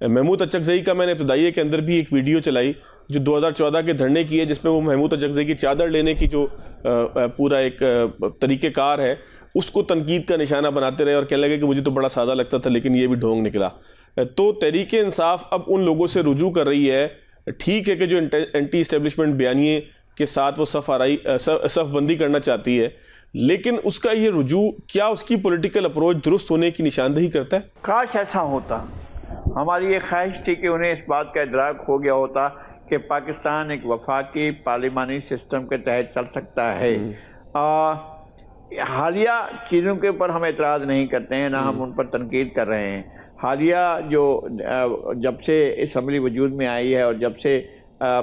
محمود اچکزئی کا میں نے ابتدائیے کے اندر بھی ایک ویڈیو چلائی جو 2014 کے دھرنے کی ہے، جس میں وہ محمود اچکزئی کی چادر لینے کی جو پورا ایک طریقہ کار ہے اس کو تنقید کا نشانہ بناتے رہے اور کہنے لگے کہ مجھے تو بڑا سادہ لگتا تھا لیکن یہ بھی ڈھونگ نکلا۔ تو تحریک انصاف اب ان لوگوں سے رجوع کر رہی ہے، ٹھیک ہے کہ جو اینٹی اسٹیبلشمنٹ بیانیے کے ساتھ وہ صف بندی کرنا چاہتی ہے، لیکن اس کا یہ رجوع کیا اس کی پولیٹیکل اپروچ درست ہونے کی نشاندہی کرتا ہے؟ کاش ایسا ہوتا۔ ہماری یہ خواہش تھی کہ انہیں اس بات کا ادراک ہو گیا ہوتا کہ پاکستان ایک وفاقی پارلیمانی سسٹم کے تحت چل سکتا ہے۔ حالیہ چیزوں کے اوپر ہم اعتراض نہیں کرتے ہیں، نہ ہم ان پر تنقید کر رہے ہیں۔ حالیہ جب سے اسمبلی وجود میں آئی ہے اور جب سے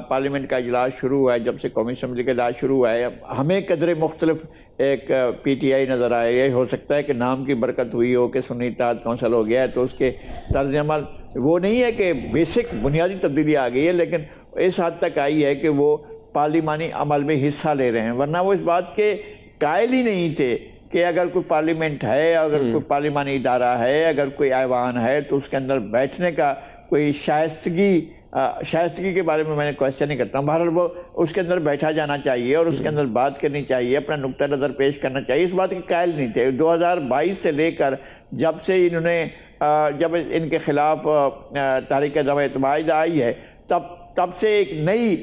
پارلیمنٹ کا اجلاس شروع ہوا ہے، جب سے قومی اسمبلی کا اجلاس شروع ہوا ہے، ہمیں قدرے مختلف ایک پی ٹی آئی نظر آئے۔ یہ ہو سکتا ہے کہ نام کی برکت ہوئی ہو کہ سنی اتحاد کونسل ہو گیا ہے تو اس کے طرز عمل وہ نہیں ہے کہ بیسک بنیادی تبدیلی آ گئی ہے، لیکن اس حد تک آئی ہے کہ وہ پارلیمانی عمل میں حصہ لے رہے ہیں، ورنہ وہ اس بات کے قائل ہی نہیں تھے کہ اگر کوئی پارلیمنٹ ہے، اگر کوئی پارلیمانی ادارہ ہے، اگر کوئی ایوان ہے تو اس کے اندر بیٹھنے کا کوئی شائستگی کے بارے میں نے کوشچن نہیں کرتا ہوں۔ بہرحال وہ اس کے اندر بیٹھا جانا چاہیے اور اس کے اندر بات کرنی چاہیے، اپنا نقطہ نظر پیش کرنا چاہیے، اس بات کے قائل نہیں تھے۔ 2022 سے لے کر جب سے جب ان کے خلاف تحریک عدم اعتماد آئی ہے تب سے ایک نئی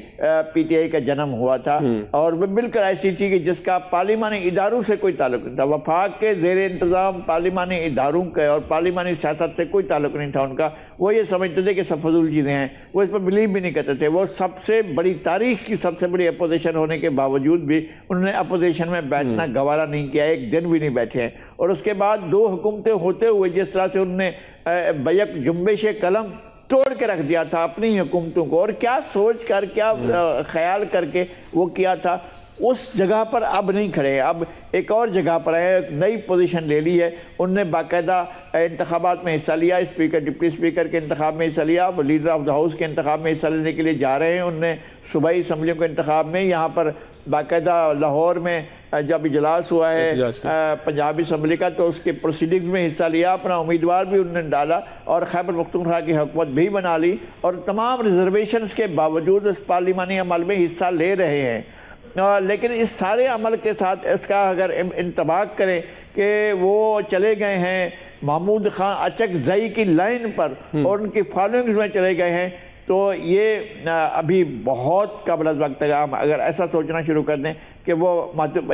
پی ٹی آئی کا جنم ہوا تھا، اور وہ بالکل ایسی تھی کہ جس کا پارلیمانی اداروں سے کوئی تعلق نہیں تھا۔ وفاق کے زیر انتظام پارلیمانی اداروں کے اور پارلیمانی سیاست سے کوئی تعلق نہیں تھا ان کا۔ وہ یہ سمجھتے تھے کہ سب فضول چیزیں ہیں، وہ اس پر بلیو بھی نہیں کرتے تھے۔ وہ سب سے بڑی تاریخ کی سب سے بڑی اپوزیشن ہونے کے باوجود بھی انہوں نے اپوزیشن میں بیٹھنا گوارا نہیں کیا، ایک دن بھی نہیں بیٹھے ہیں۔ اور اس کے بعد 2 حکومتیں ہوتے ہوئے جس طرح سے انہوں نے بیک جنبش قلم توڑ کے رکھ دیا تھا اپنی حکومتوں کو، اور کیا سوچ کر کیا خیال کر کے وہ کیا تھا، اس جگہ پر اب نہیں کھڑے ہیں، اب ایک اور جگہ پر ہیں، ایک نئی پوزیشن لے لی ہے۔ انہوں نے باقاعدہ انتخابات میں حصہ لیا، اسپیکر ڈپٹی اسپیکر کے انتخاب میں حصہ لیا، وہ لیڈر آف دا ہاؤس کے انتخاب میں حصہ لینے کے لیے جا رہے ہیں۔ انہوں نے صوبائی اسمبلیوں کے انتخاب میں یہاں پر باقاعدہ لاہور میں جب اجلاس ہوا ہے پنجاب اسمبلی کا تو اس کے پروسیڈنگز میں حصہ لیا، اپنا امیدوار بھی انہوں نے ڈالا اور خیبر پختونخوا کی حکومت بھی بنا لی، اور تمام ریزرویشنز کے باوجود اس پارلیمانی عمل میں حصہ لے رہے ہیں۔ لیکن اس سارے عمل کے ساتھ اس کا اگر انطباق کریں کہ وہ چلے گئے ہیں محمود خان اچکزئی کی لائن پر اور ان کی فالوئنگز میں چلے گئے ہیں، تو یہ ابھی بہت قبل از وقت ہے۔ ہم اگر ایسا سوچنا شروع کر دیں کہ وہ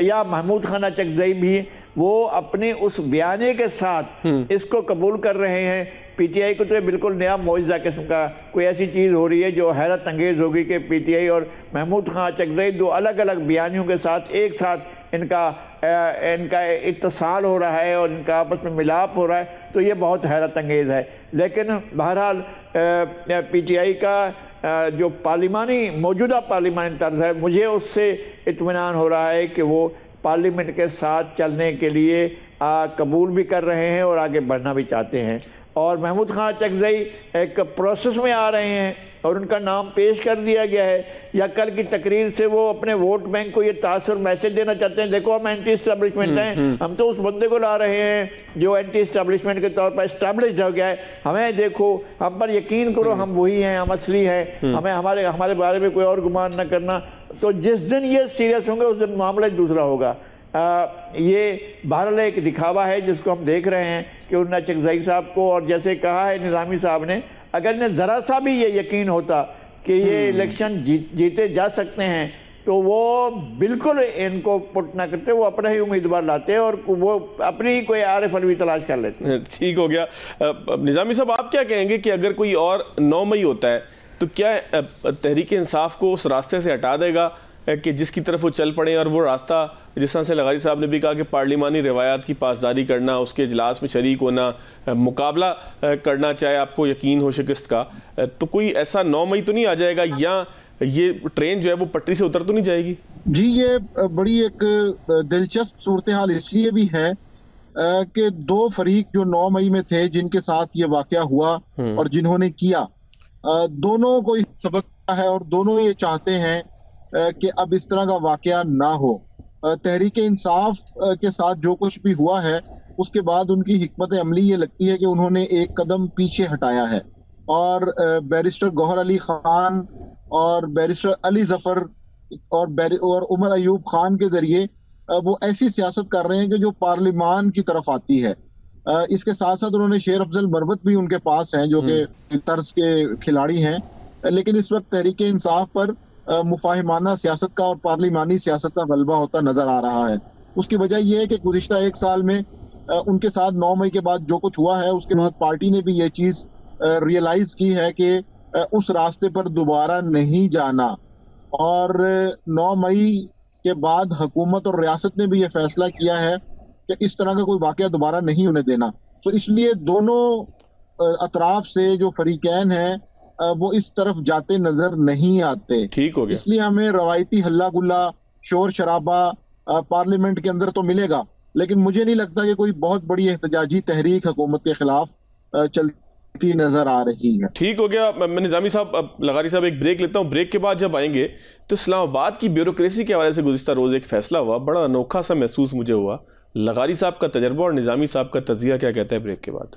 یا محمود خان اچکزئی بھی وہ اپنے اس بیانے کے ساتھ اس کو قبول کر رہے ہیں، پی ٹی آئی کو تو بالکل نیا معجزہ قسم کا کوئی ایسی چیز ہو رہی ہے جو حیرت انگیز ہوگی کہ پی ٹی آئی اور محمود خان اچکزئی 2 الگ الگ بیانیوں کے ساتھ ایک ساتھ ان کا اتصال ہو رہا ہے اور ان کا آپس میں ملاپ ہو رہا ہے، تو یہ بہت حیرت انگیز ہے۔ لیکن بہرحال پی ٹی آئی کا جو موجودہ پارلیمانی طرز ہے، مجھے اس سے اطمینان ہو رہا ہے کہ وہ پارلیمنٹ کے ساتھ چلنے کے لیے قبول بھی کر رہے ہیں اور آگے بڑھنا بھی چاہتے ہیں۔ اور محمود خان اچکزئی ایک پروسیس میں آ رہے ہیں اور ان کا نام پیش کر دیا گیا ہے، یا کل کی تقریر سے وہ اپنے ووٹ بینک کو یہ تاثر میسج دینا چاہتے ہیں، دیکھو ہم اینٹی اسٹیبلشمنٹ ہیں، ہم تو اس بندے کو لا رہے ہیں جو اینٹی اسٹیبلشمنٹ کے طور پر اسٹیبلشڈ ہو گیا ہے، ہمیں دیکھو، ہم پر یقین کرو، ہم وہی ہیں، ہم اصلی ہیں، ہمیں ہمارے بارے میں کوئی اور گمان نہ کرنا۔ تو جس دن یہ سیریس ہوں گے اس دن معاملہ دوسرا ہوگا۔ یہ بہرحال ایک دکھاوا ہے جس کو ہم دیکھ رہے ہیں کہ انہوں نے اچکزئی صاحب کو، اور جیسے کہا ہے نظامی صاحب نے، اگر انہیں ذرا سا بھی یہ یقین ہوتا کہ یہ الیکشن جیتے جا سکتے ہیں تو وہ بالکل ان کو پٹ نہ کرتے، وہ اپنا ہی امیدوار لاتے اور وہ اپنی ہی کوئی عارف علوی تلاش کر لیتے۔ ٹھیک ہو گیا۔ نظامی صاحب آپ کیا کہیں گے کہ اگر کوئی اور 9 مئی ہوتا ہے تو کیا تحریک انصاف کو اس راستے سے ہٹا دے گا کہ جس کی طرف وہ چل پڑیں، اور وہ راستہ جس طرح سے لغاری صاحب نے بھی کہا کہ پارلیمانی روایات کی پاسداری کرنا، اس کے اجلاس میں شریک ہونا، مقابلہ کرنا، چاہے آپ کو یقین ہو شکست کا، تو کوئی ایسا 9 مئی تو نہیں آ جائے گا، یا یہ ٹرین جو ہے وہ پٹری سے اتر تو نہیں جائے گی؟ جی، یہ بڑی ایک دلچسپ صورتحال اس لیے بھی ہے کہ 2 فریق جو 9 مئی میں تھے جن کے ساتھ یہ واقعہ ہوا اور جنہوں نے کیا، دونوں کو اس سبق ہے اور دونوں یہ چاہتے ہیں کہ اب اس طرح کا واقعہ نہ ہو۔ تحریک انصاف کے ساتھ جو کچھ بھی ہوا ہے اس کے بعد ان کی حکمت عملی یہ لگتی ہے کہ انہوں نے ایک قدم پیچھے ہٹایا ہے، اور بیرسٹر گوہر علی خان اور بیرسٹر علی ظفر اور عمر ایوب خان کے ذریعے وہ ایسی سیاست کر رہے ہیں کہ جو پارلیمان کی طرف آتی ہے. اس کے ساتھ ساتھ انہوں نے شیر افضل مروت بھی ان کے پاس ہیں جو کہ طرز کے کھلاڑی ہیں، لیکن اس وقت تحریک انصاف پر مفاہمانہ سیاست کا اور پارلیمانی سیاست کا غلبہ ہوتا نظر آ رہا ہے. اس کی وجہ یہ ہے کہ گزشتہ ایک سال میں ان کے ساتھ 9 مئی کے بعد جو کچھ ہوا ہے، اس کے بعد پارٹی نے بھی یہ چیز ریئلائز کی ہے کہ اس راستے پر دوبارہ نہیں جانا، اور 9 مئی کے بعد حکومت اور ریاست نے بھی یہ فیصلہ کیا ہے کہ اس طرح کا کوئی واقعہ دوبارہ نہیں انہیں دینا. تو اس لیے دونوں اطراف سے جو فریقین ہیں وہ اس طرف جاتے نظر نہیں آتے. ٹھیک ہو گیا. اس لیے ہمیں روایتی ہلا گلا، شور شرابہ پارلیمنٹ کے اندر تو ملے گا، لیکن مجھے نہیں لگتا کہ کوئی بہت بڑی احتجاجی تحریک حکومت کے خلاف چلتی نظر آ رہی ہے. ٹھیک ہو گیا. میں نظامی صاحب، لغاری صاحب، ایک بریک لیتا ہوں. بریک کے بعد جب آئیں گے تو اسلام آباد کی بیوروکریسی کے حوالے سے گزشتہ روز ایک فیصلہ ہوا، بڑا انوکھا سا محسوس مجھے ہوا. لغاری صاحب کا تجربہ اور نظامی صاحب کا تجزیہ کیا کہتا ہے بریک کے بعد.